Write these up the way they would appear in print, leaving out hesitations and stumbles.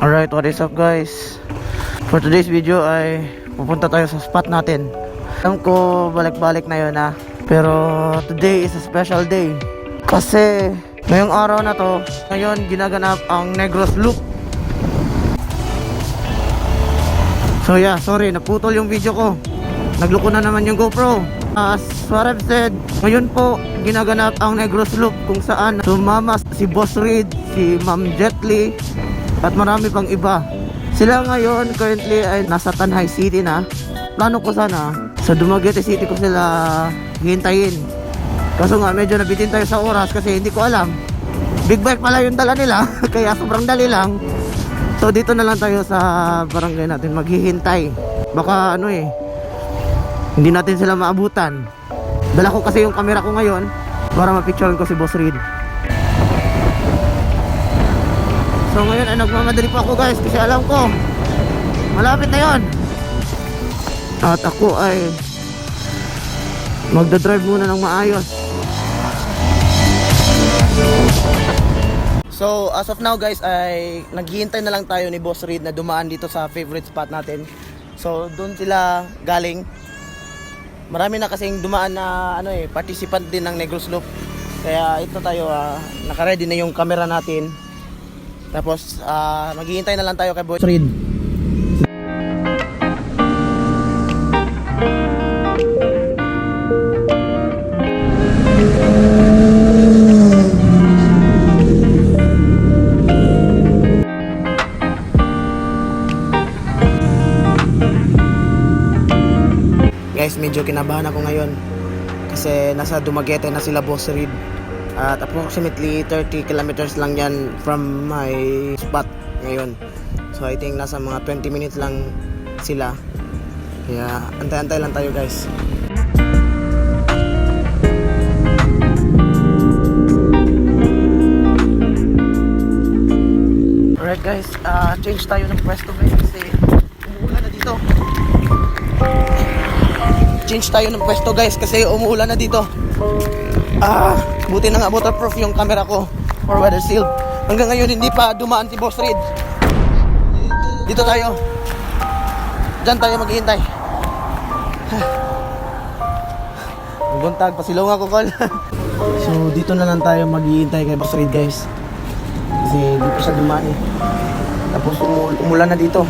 Alright, what is up guys? For today's video ay pupunta tayo sa spot natin. Alam ko balik-balik na yun ha, pero today is a special day. Kasi ngayong araw na to, ngayon ginaganap ang Negros Loop. So yeah, sorry, naputol yung video ko. Nagluko na naman yung GoPro. As what I've said, ngayon po ginaganap ang Negros Loop kung saan sumama si Boss Reed, si Ma'am Jetly at marami pang iba. Sila ngayon currently ay nasa Tanay City na. Plano ko sana sa Dumaguete City ko sila hintayin. Kaso nga medyo nabitin tayo sa oras kasi hindi ko alam. Big bike pala yung dala nila kaya sobrang dali lang. So dito na lang tayo sa barangay natin maghihintay. Baka hindi natin sila maabutan. Dala ko kasi yung camera ko ngayon para mapicturean ko si Boss Reed. So ngayon ay nagmamadali po ako guys kasi alam ko malapit na yon. At ako ay magdadrive muna ng maayos. So as of now guys ay naghihintay na lang tayo ni Boss Reed na dumaan dito sa favorite spot natin. So doon sila galing. Marami na kasing dumaan na participant din ng Negros Loop. Kaya ito tayo naka-ready na yung camera natin. Tapos maghihintay na lang tayo kay Boss Reed. Guys, medyo kinabahan ako ngayon kasi nasa Dumaguete na sila Boss Reed. At approximately 30 kilometers lang yan from my spot ngayon. So I think nasa mga 20 minutes lang sila. Kaya antay-antay lang tayo guys. Alright guys, change tayo ng pwesto guys kasi umuulan na dito. Change tayo ng pwesto guys kasi umuulan na dito. Buti na nga waterproof yung camera ko or weather seal. Hanggang ngayon hindi pa dumaan si Boss Reed. Dito tayo. Diyan tayo maghihintay. Buntag, pasilong ako call. So dito na lang tayo maghihintay kay Boss Reed guys. Kasi dito siya dumaan eh. Tapos umulan na dito.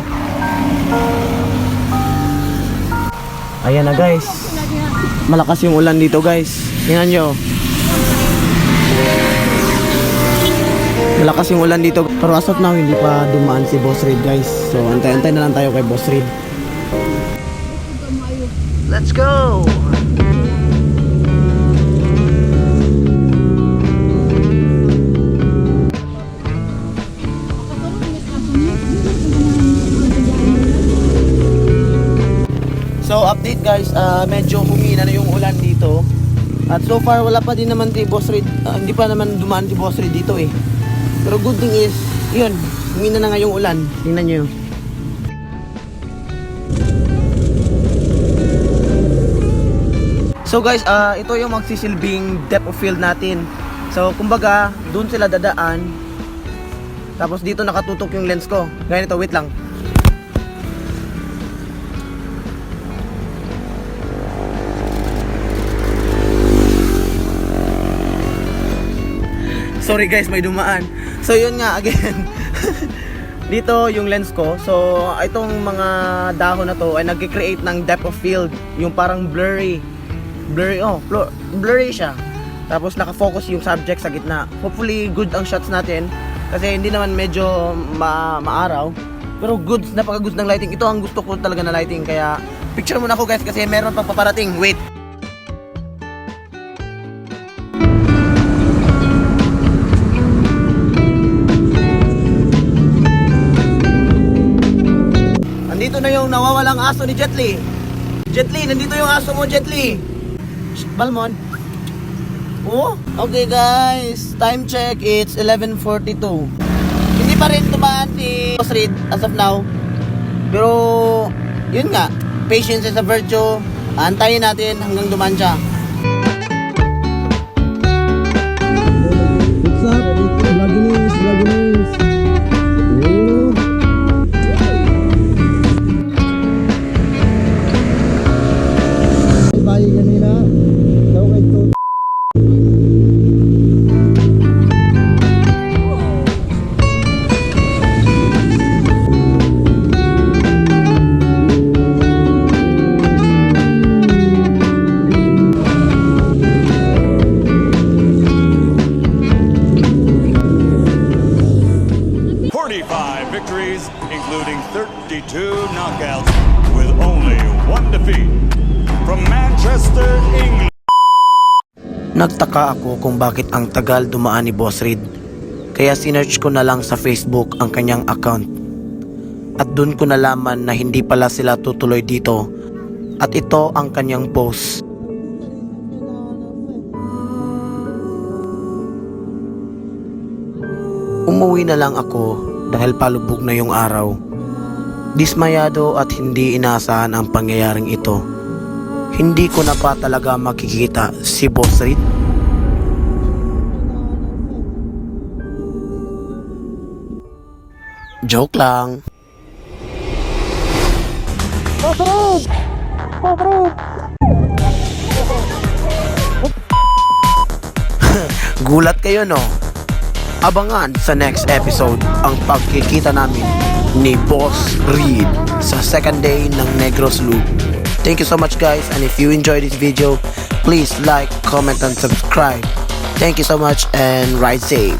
Ayan na guys. Malakas yung ulan dito guys. Tingnan nyo. Malakas yung ulan dito. Pero as of now hindi pa dumaan si Boss Reed guys. So antay-antay na lang tayo kay Boss Reed. Let's go! So update guys, medyo humina na yung ulan dito. At so far wala pa din naman si Boss Reed, hindi pa naman dumaan si Boss Reed dito eh. Pero good thing is, yun, humina na nga yung ulan. Tingnan nyo. So guys, ito yung magsisilbing depth of field natin. So kumbaga, dun sila dadaan. Tapos dito nakatutok yung lens ko. Ganito, wait lang. Sorry guys, may dumaan. So yun nga, again. Dito yung lens ko. So itong mga dahon na to ay nag-create ng depth of field. Yung parang blurry siya. Tapos nakafocus yung subject sa gitna. Hopefully good ang shots natin. Kasi hindi naman medyo maaraw. Pero good, napaka-good ng lighting. Ito ang gusto ko talaga na lighting. Kaya picture muna ako guys kasi meron pang paparating. Wait. Nandito na yung nawawalang aso ni Jetly. Jetly, nandito yung aso mo, Jetly. Balmon. Oh, okay guys. Time check, it's 11:42. Hindi pa rin tumaan si Boss Reed as of now. Pero, yun nga. Patience is a virtue. Antayin natin hanggang dumaan siya. What's up? Vlog news. Oh. victories, including 32 knockouts, with only one defeat. From Manchester, England. Nagtaka ako kung bakit ang tagal dumaan ni Boss Reed. Kaya sinearch ko na lang sa Facebook ang kanyang account. At dun ko nalaman na hindi pala sila tutuloy dito. At ito ang kanyang post. Umuwi na lang ako dahil palubog na yung araw. Dismayado at hindi inaasahan ang pangyayaring ito. Hindi ko na pa talaga makikita si Boss Reed. Joke lang. Gulat kayo, no? Abangan sa next episode ang pagkikita namin ni Boss Reed sa second day ng Negros Loop. Thank you so much, guys, and if you enjoyed this video, please like, comment, and subscribe. Thank you so much and ride safe.